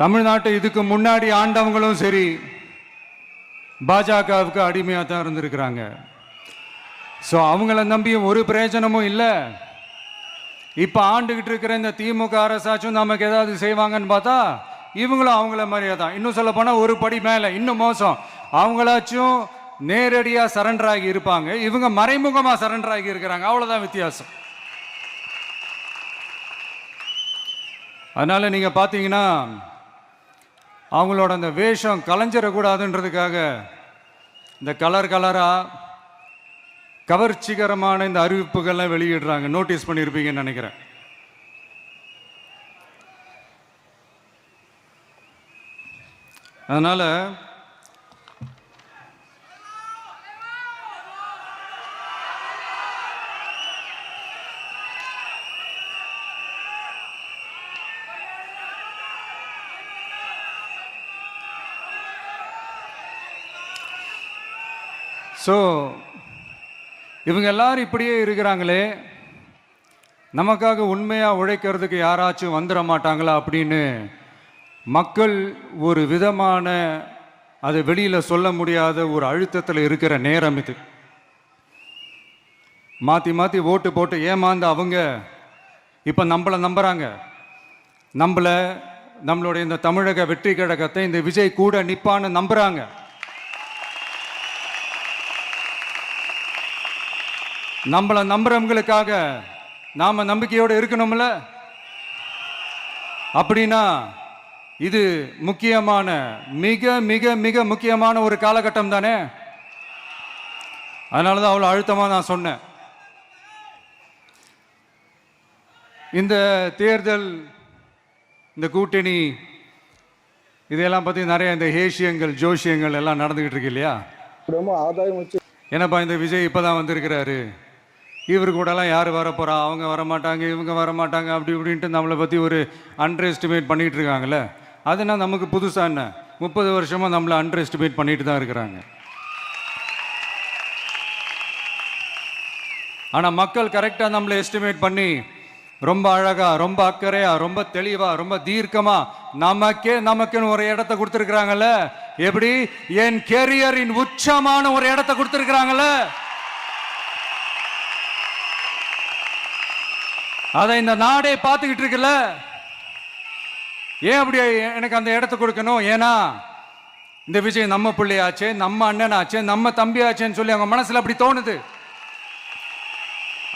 தமிழ்நாட்டை இதுக்கு முன்னாடி ஆண்டவங்களும் சரி பாஜகவுக்கு அடிமையாக தான் இருந்திருக்கிறாங்க. ஸோ அவங்கள நம்பியும் ஒரு பிரயோஜனமும் இல்லை. இப்போ ஆண்டுகிட்டு இருக்கிற இந்த திமுக அரசாச்சும் நமக்கு ஏதாவது செய்வாங்கன்னு பார்த்தா இவங்களும் அவங்கள மாதிரியே தான். இன்னும் சொல்ல போனால் ஒரு படி மேலே, இன்னும் மோசம். அவங்களாச்சும் நேரடியாக சரண்டர் ஆகி இருப்பாங்க, இவங்க மறைமுகமாக சரண்டர் ஆகி இருக்கிறாங்க. அவ்வளோதான் வித்தியாசம். அதனால் நீங்கள் பார்த்தீங்கன்னா அவங்களோட அந்த வேஷம் கலைஞ்சிடக்கூடாதுன்றதுக்காக இந்த கலராக கவர்ச்சிகரமான இந்த அறிவிப்புகள்லாம் வெளியிடுறாங்க. நோட்டீஸ் பண்ணியிருப்பீங்கன்னு நினைக்கிறேன். அதனால் ஸோ இவங்க எல்லாரும் இப்படியே இருக்கிறாங்களே, நமக்காக உண்மையாக உழைக்கிறதுக்கு யாராச்சும் வந்துட மாட்டாங்களா அப்படின்னு மக்கள் ஒரு விதமான அதை வெளியில் சொல்ல முடியாத ஒரு அழுத்தத்தில் இருக்கிற நேரம் இது. மாற்றி மாற்றி ஓட்டு போட்டு ஏமாந்து அவங்க இப்போ நம்மளை நம்புகிறாங்க. நம்மளுடைய இந்த தமிழக வெற்றி கழகத்தை இந்த விஜய் கூட நிற்பான்னு நம்புகிறாங்க. நம்மளை நம்புறவங்களுக்காக நாம நம்பிக்கையோடு இருக்கணும்ல. அப்படின்னா இது முக்கியமான மிக மிக மிக முக்கியமான ஒரு காலகட்டம் தானே. அதனால தான் அவ்வளோ அழுத்தமாக நான் சொன்னேன். இந்த தேர்தல், இந்த கூட்டணி, இதெல்லாம் பற்றி நிறைய இந்த ஹேஷியங்கள் ஜோஷியங்கள் எல்லாம் நடந்துக்கிட்டு இருக்கு இல்லையா. என்னப்பா இந்த விஜய் இப்போ தான் வந்திருக்கிறாரு, இவர் கூடலாம் யார் வரப்போகிறா, அவங்க வரமாட்டாங்க, இவங்க வரமாட்டாங்க, அப்படி இப்படின்ட்டு நம்மளை பற்றி ஒரு அண்டர் எஸ்டிமேட் பண்ணிகிட்டு இருக்காங்களே. அதுனா நமக்கு புதுசாக என்ன, 30 வருஷமாக நம்மளை அண்டர் எஸ்டிமேட் பண்ணிட்டு தான் இருக்கிறாங்க. ஆனால் மக்கள் கரெக்டாக நம்மளை எஸ்டிமேட் பண்ணி ரொம்ப அழகாக, ரொம்ப அக்கறையாக, ரொம்ப தெளிவாக, ரொம்ப தீர்க்கமாக நமக்குன்னு ஒரு இடத்த கொடுத்துருக்குறாங்கல்ல. எப்படி, என் கேரியரின் உச்சமான ஒரு இடத்த கொடுத்துருக்குறாங்கல்ல. அதை இந்த நாடே பார்த்துக்கிட்டு இருக்குல்ல. ஏன் அப்படி எனக்கு அந்த இடத்த கொடுக்கணும்? ஏன்னா இந்த விஜய் நம்ம பிள்ளையாச்சே, நம்ம அண்ணனாச்சே, நம்ம தம்பியாச்சேன்னு சொல்லி அவங்க மனசுல அப்படி தோணுது.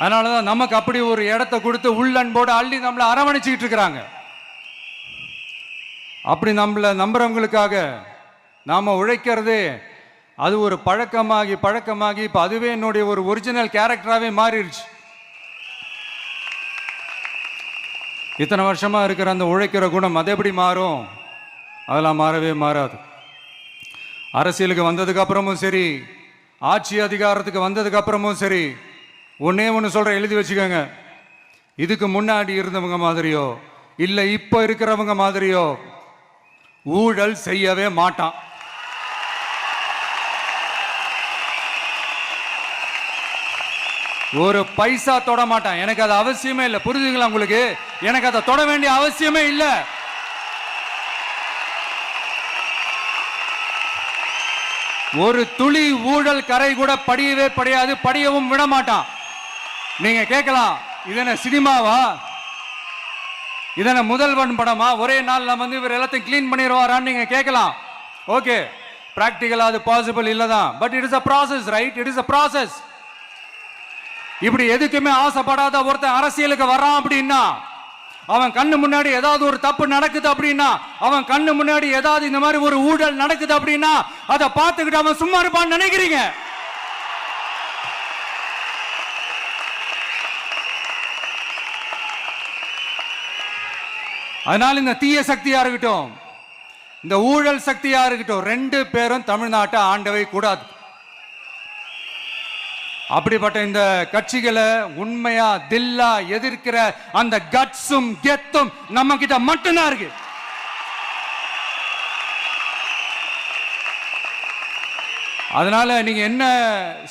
அதனாலதான் நமக்கு அப்படி ஒரு இடத்த கொடுத்து உள்ளன்போடு அள்ளி நம்மளை அரவணைச்சிக்கிட்டு இருக்கிறாங்க. அப்படி நம்மளை நம்புறவங்களுக்காக நாம உழைக்கிறதே அது ஒரு பழக்கமாகி இப்ப அதுவே என்னுடைய ஒரு ஒரிஜினல் கேரக்டராகவே மாறிடுச்சு. இத்தனை வருஷமாக இருக்கிற அந்த உழைக்கிற குணம் அது எப்படி மாறும்? அதெல்லாம் மாறவே மாறாது. அரசியலுக்கு வந்ததுக்கு அப்புறமும் சரி, ஆட்சி அதிகாரத்துக்கு வந்ததுக்கு அப்புறமும் சரி, ஒன்னே ஒன்று சொல்கிறேன், எழுதி வச்சுக்கோங்க. இதுக்கு முன்னாடி இருந்தவங்க மாதிரியோ இல்லை இப்போ இருக்கிறவங்க மாதிரியோ ஊழல் செய்யவே மாட்டான். ஒரு பைசா தொட மாட்டான். எனக்கு அது அவசியமே இல்லை. புரிஞ்சுங்களா உங்களுக்கு? எனக்கு அதை தொட வேண்டிய அவசியமே இல்லை. ஒரு துளி ஊழல் கரை கூட படியாது, படியவும் விட மாட்டான். நீங்க கேட்கலாம், இதென்ன சினிமாவா, இதென்ன முதல்வன் படமா, ஒரே நாள் வந்து இவர் எல்லாத்தையும் கிளீன் பண்ணிடுவாரான்னு நீங்க கேட்கலாம். ஓகே, பிராக்டிகலா அது பாசிபிள் இல்லதான். But it is a process, right? It is a process. இப்படி எதுக்குமே ஆசைப்படாத ஒருத்தன் அரசியலுக்கு வர்றான் அப்படின்னா, அவன் கண்ணு முன்னாடி ஏதாவது ஒரு தப்பு நடக்குது அப்படின்னா, அவன் கண்ணு முன்னாடி ஏதாவது இந்த மாதிரி ஒரு ஊழல் நடக்குது அப்படின்னா, அதை பார்த்துக்கிட்டு அவன் சும்மா இருப்பான்னு நினைக்கிறீங்க? அதனால இந்த தீய சக்தியா இருக்கட்டும், இந்த ஊழல் சக்தியா இருக்கட்டும், 2 பேரும் தமிழ்நாட்டை ஆண்டவை கூடாது. அப்படிப்பட்ட இந்த கட்சிகளை உண்மையா தில்லா எதிர்க்கிற அந்த கட்ஸும் கெத்தும் நம்ம கிட்ட மட்டும்தான் இருக்கு. அதனால நீங்க என்ன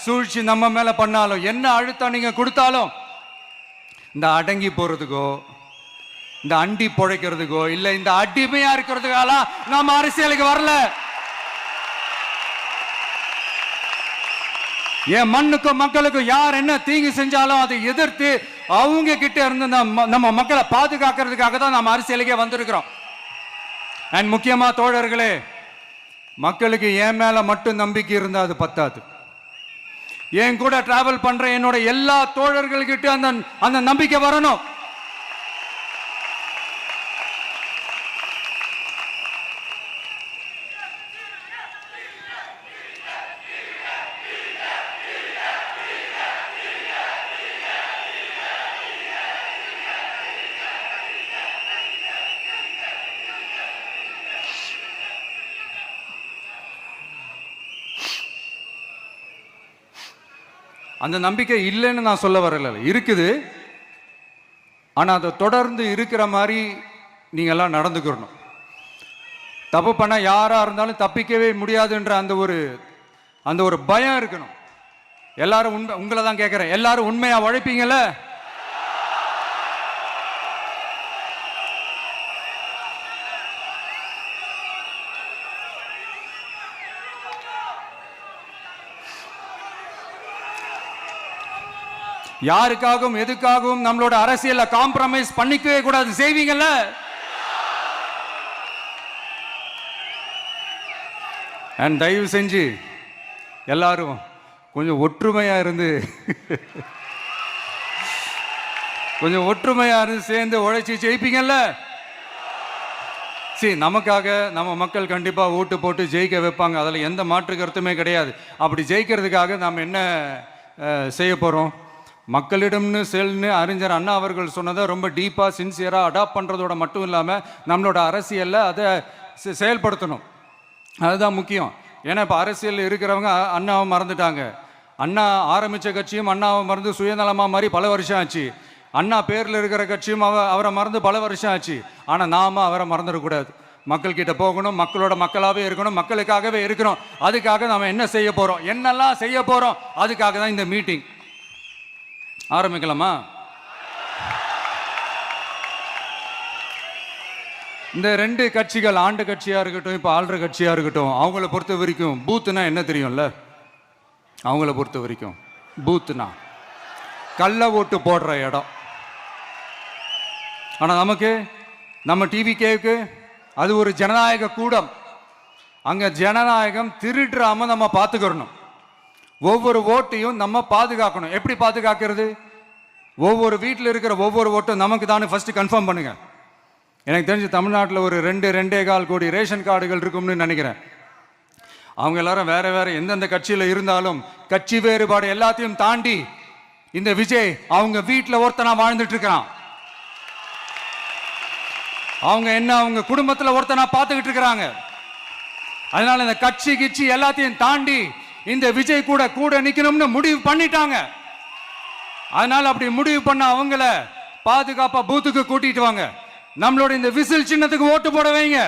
சூழ்ச்சி நம்ம மேல பண்ணாலும், என்ன அழுத்தம் நீங்க கொடுத்தாலும், இந்த அடங்கி போறதுக்கோ இந்த அண்டி பொழைக்கிறதுக்கோ இல்ல இந்த அடிமையா இருக்கிறதுக்கால நாம அரசியலுக்கு வரல. என் மண்ணுக்கும் மக்களுக்கும் யார் என்ன தீங்கு செஞ்சாலும் அதை எதிர்த்து அவங்க கிட்ட இருந்து நம்ம மக்களை பாதுகாக்கிறதுக்காக தான் நம்ம அரசியலுக்கே வந்திருக்கிறோம். அண்ட் முக்கியமா தோழர்களே, மக்களுக்கு என் மேல மட்டும் நம்பிக்கை இருந்தா அது பத்தாது. என் கூட டிராவல் பண்ற என்னோட எல்லா தோழர்கள்கிட்ட அந்த நம்பிக்கை வரணும். அந்த நம்பிக்கை இல்லைன்னு நான் சொல்ல வரல, இருக்குது. ஆனால் அதை தொடர்ந்து இருக்கிற மாதிரி நீங்கள் எல்லாம் நடந்துக்கிறணும். தப்பு பண்ண யாராக இருந்தாலும் தப்பிக்கவே முடியாதுன்ற அந்த ஒரு பயம் இருக்கணும். எல்லாரும் உங்களை தான் கேட்குறேன், எல்லாரும் உண்மையாக உழைப்பீங்கல்ல? யாருக்காகவும் எதுக்காகவும் நம்மளோட அரசியல காம்ப்ரமைஸ் பண்ணிக்கவே கூடாது, செய்வீங்கல்ல? அண்ட் தயவு செஞ்சு எல்லாரும் கொஞ்சம் ஒற்றுமையா இருந்து சேர்ந்து உழைச்சி ஜெயிப்பீங்கல்ல? சரி, நமக்காக நம்ம மக்கள் கண்டிப்பா ஓட்டு போட்டு ஜெயிக்க வைப்பாங்க, அதுல எந்த மாற்று கருத்துமே கிடையாது. அப்படி ஜெயிக்கிறதுக்காக நாம் என்ன செய்ய போறோம்? மக்களிடம்னு செல்னு அறிஞர் அண்ணா அவர்கள் சொன்னதை ரொம்ப டீப்பாக சின்சியராக அடாப்ட் பண்ணுறதோட மட்டும் இல்லாமல் நம்மளோட அரசியலில் அதை செயல்படுத்தணும். அதுதான் முக்கியம். ஏன்னா இப்போ அரசியலில் இருக்கிறவங்க அண்ணாவை மறந்துட்டாங்க. அண்ணா ஆரம்பித்த கட்சியும் அண்ணாவை மறந்து சுயநலமாக மாதிரி பல வருஷம் ஆச்சு. அண்ணா பேரில் இருக்கிற கட்சியும் அவரை மறந்து பல வருஷம் ஆச்சு. ஆனால் நாம அவரை மறந்துடக்கூடாது. மக்கள்கிட்ட போகணும், மக்களோட மக்களாகவே இருக்கணும், மக்களுக்காகவே இருக்கணும். அதுக்காக நாம் என்ன செய்ய போகிறோம், என்னெல்லாம் செய்ய போகிறோம், அதுக்காக தான் இந்த மீட்டிங். ஆரம்பிக்கலாமா? இந்த ரெண்டு கட்சிகள், ஆண்டு கட்சியா இருக்கட்டும் இப்போ ஆள்ற கட்சியா இருக்கட்டும், அவங்கள பொறுத்த வரைக்கும் பூத்துனா என்ன தெரியும்ல? அவங்கள பொறுத்த வரைக்கும் பூத்துனா கள்ள ஓட்டு போடுற இடம். ஆனா நமக்கு, நம்ம டிவிகேவுக்கு அது ஒரு ஜனநாயக கூடம். அங்க ஜனநாயகம் திருடுறாம நம்ம பார்த்துக்கிறணும். ஒவ்வொரு ஓட்டையும் நம்ம பாதுகாக்கணும். எப்படி பாதுகாக்கிறது? ஒவ்வொரு வீட்டில் இருக்கிற ஒவ்வொரு ஓட்டும் நமக்கு தானே ஃபர்ஸ்ட் கன்ஃபார்ம் பண்ணுங்க. எனக்கு தெரிஞ்சு தமிழ்நாட்டில் ஒரு 2.25 கோடி ரேஷன் கார்டுகள் இருக்கும்னு நினைக்கிறேன். அவங்க எல்லாரும் வேற வேற எந்தெந்த கட்சியில் இருந்தாலும் கட்சி வேறுபாடு எல்லாத்தையும் தாண்டி இந்த விஜய் அவங்க வீட்டில் ஒருத்தனா வாழ்ந்துட்டு இருக்கிறான். அவங்க குடும்பத்தில் ஒருத்தனா பார்த்துக்கிட்டு இருக்கிறாங்க. அதனால இந்த கட்சி கிச்சி எல்லாத்தையும் தாண்டி இந்த விஜய் கூட நிக்கணும்னு முடிவு பண்ணிட்டாங்க. அதனால அப்படி முடிவு பண்ண அவங்கள பாதுகாப்பா பூத்துக்கு கூட்டிட்டு வாங்க. நம்மளோட இந்த விசில் சின்னத்துக்கு ஓட்டு போட வைங்க.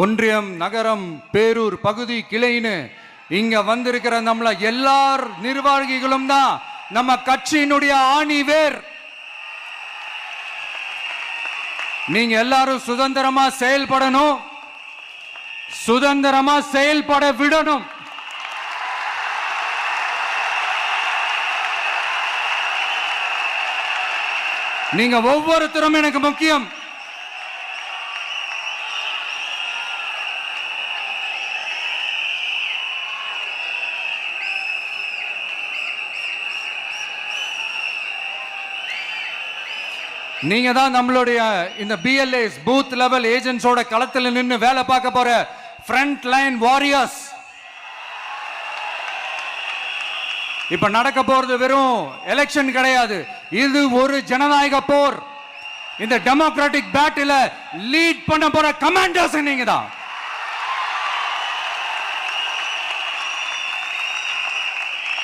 ஒன்றியம், நகரம், பேரூர் பகுதி கிளைன்னு இங்க வந்திருக்கிற நம்மள எல்லார் நிர்வாகிகளும் தான் நம்ம கட்சியினுடைய ஆணி வேர். நீங்க எல்லாரும் சுதந்திரமா செயல்படணும், சுதந்திரமா செயல்பட விடணும். நீங்க ஒவ்வொருத்தரும் எனக்கு முக்கியம். நீங்க தான் நம்மளுடைய இந்த பிஎல்ஏஸ் பூத் லெவல் ஏஜென்ட்ஸோட களத்தில் நின்று வேலை பார்க்க போற ஃப்ரண்ட் லைன் வாரியர்ஸ். இப்ப நடக்க போறது வெறும் எலெக்ஷன் கிடையாது, இது ஒரு ஜனநாயக போர். இந்த டெமோக்ராட்டிக் பேட்டில லீட் பண்ண போற கமாண்டர்ஸ் நீங்க தான்.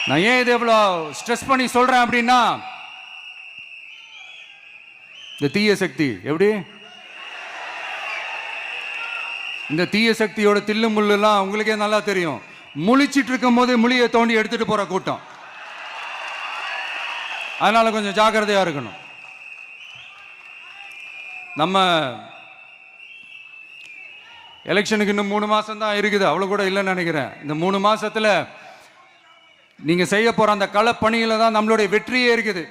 நான் ஏன் இது எவ்வளவு ஸ்ட்ரெஸ் பண்ணி சொல்றேன் அப்படின்னா, இந்த தீய சக்தி எப்படி இந்த தீய சக்தியோட தில்லு முள்ளுலாம் உங்களுக்கே நல்லா தெரியும். முழிச்சிட்டு இருக்கும் போதே முழியை தோண்டி எடுத்துட்டு போற கூட்டம். அதனால கொஞ்சம் ஜாக்கிரதையா இருக்கணும். நம்ம எலெக்ஷனுக்கு இன்னும் 3 மாசம் தான் இருக்குது, அவ்வளவு கூட இல்லைன்னு நினைக்கிறேன். இந்த 3 மாசத்துல நீங்க செய்ய போற அந்த களப்பணியில தான் நம்மளுடைய வெற்றியே இருக்குது.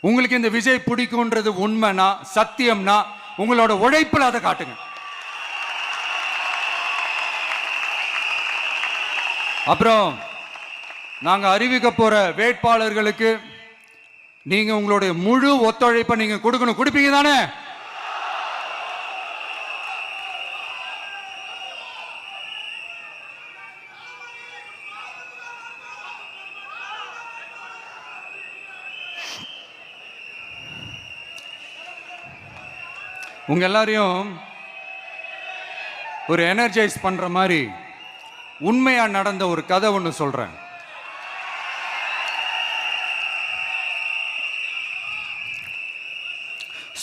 உங்களுக்கு இந்த விஜய் பிடிக்கும்ன்றது உண்மைனா, சத்தியம்னா, உங்களோட உழைப்புல அதை காட்டுங்க. அப்புறம் நாங்க அறிவிக்க போற வேட்பாளர்களுக்கு நீங்க உங்களுடைய முழு ஒத்துழைப்பை நீங்க கொடுக்கணும். கொடுப்பீங்க தானே? உங்க எல்லாரையும் ஒரு எனர்ஜைஸ் பண்ற மாதிரி உண்மையா நடந்த ஒரு கதை ஒன்று சொல்றேன்.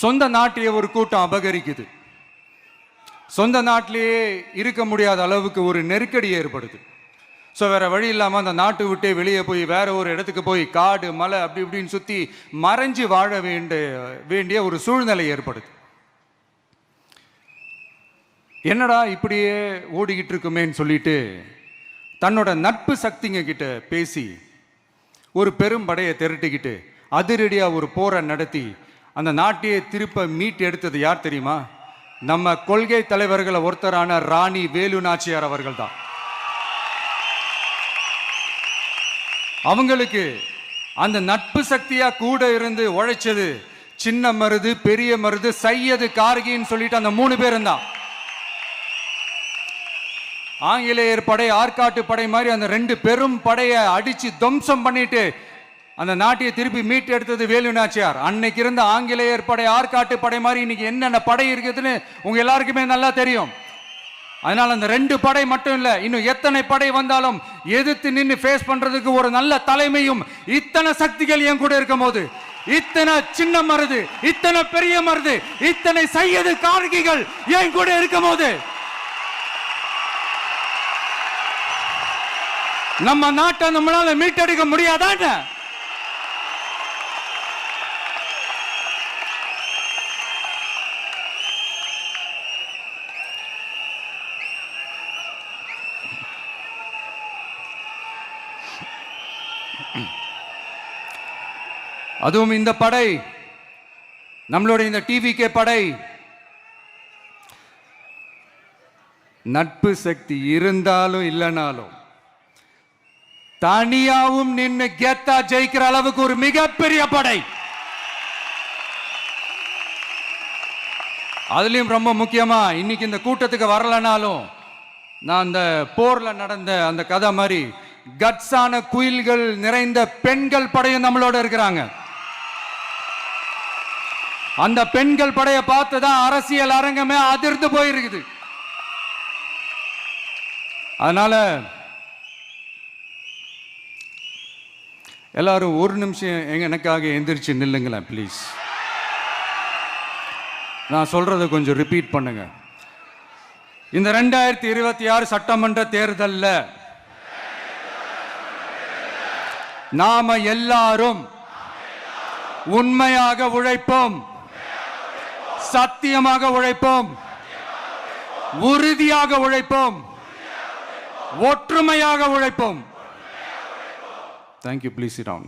சொந்த நாட்டையே ஒரு கூட்டம் அபகரிக்குது. சொந்த நாட்டிலேயே இருக்க முடியாத அளவுக்கு ஒரு நெருக்கடி ஏற்படுது. ஸோ வேற வழி இல்லாமல் அந்த நாட்டை விட்டே வெளியே போய் வேற ஒரு இடத்துக்கு போய் காடு மலை அப்படி இப்படின்னு சுற்றி மறைஞ்சு வாழ வேண்டிய ஒரு சூழ்நிலை ஏற்படுது. என்னடா இப்படியே ஓடிக்கிட்டு இருக்குமேன்னு சொல்லிட்டு தன்னோட நட்பு சக்திங்க கிட்ட பேசி ஒரு பெரும் படையை திரட்டிக்கிட்டு அதிரடியாக ஒரு போரை நடத்தி அந்த நாட்டையே திருப்ப மீட்டு எடுத்தது யார் தெரியுமா? நம்ம கொள்கை தலைவர்களை ஒருத்தரான ராணி வேலு நாச்சியார் அவர்கள் தான். அவங்களுக்கு அந்த நட்பு சக்தியா கூட இருந்து உழைச்சது சின்ன மருது, பெரிய மருது, சையது, கார்கின்னு சொல்லிட்டு அந்த 3 பேரும் தான். ஆங்கிலேயர் படை, ஆற்காட்டு படை மாதிரி அந்த 2 பெரும் படையை அடிச்சு துவம்சம் பண்ணிட்டு அந்த நாட்டையை திருப்பி மீட்டு எடுத்தது வேலு நாச்சியார். அன்னைக்கு இருந்த ஆங்கிலேயர் படை, ஆற்காட்டு படை மாதிரி இன்னைக்கு என்னென்ன படை இருக்குதுன்னு உங்க எல்லாருக்குமே நல்லா தெரியும். அதனால அந்த 2 படை மட்டும் இல்ல, இன்னும் எத்தனை படை வந்தாலும் எதிர்த்து நின்று ஃபேஸ் பண்றதுக்கு ஒரு நல்ல தலைமையும் இத்தனை சக்திகள் என் கூட இருக்கும் போது, இத்தனை சின்ன மருது, இத்தனை பெரிய மருது, இத்தனை சையது, கார்கிகள் என் கூட இருக்கும் போது நம்ம நாட்டை நம்மளால மீட்டெடுக்க முடியாதான்? அதுவும் இந்த படை, நம்மளுடைய இந்த டிவிகே படை நட்பு சக்தி இருந்தாலும் இல்லைனாலும் தனியாவும் நின்று கெத்தா ஜெயிக்கிற அளவுக்கு ஒரு மிகப்பெரிய படை. அதுலயும் ரொம்ப முக்கியமா இன்னைக்கு இந்த கூட்டத்துக்கு வரலனாலும் நான் அந்த போர்ல நடந்த அந்த கதை மாதிரி கட்ஸான குயில்கள் நிறைந்த பெண்கள் படையும் நம்மளோட இருக்கிறாங்க. அந்த பெண்கள் படையை பார்த்துதான் அரசியல் அரங்கமே அதிர்ந்து போயிருக்குது. அதனால எல்லாரும் ஒரு நிமிஷம் எனக்காக எந்திரிச்சு நில்லுங்களேன் ப்ளீஸ். நான் சொல்றதை கொஞ்சம் ரிப்பீட் பண்ணுங்க. இந்த 2026 சட்டமன்ற தேர்தல்ல நாம எல்லாரும் உண்மையாக உழைப்போம், சத்தியமாக உழைப்போம், உறுதியாக உழைப்போம், ஒற்றுமையாக உழைப்போம். Thank you. Please sit down.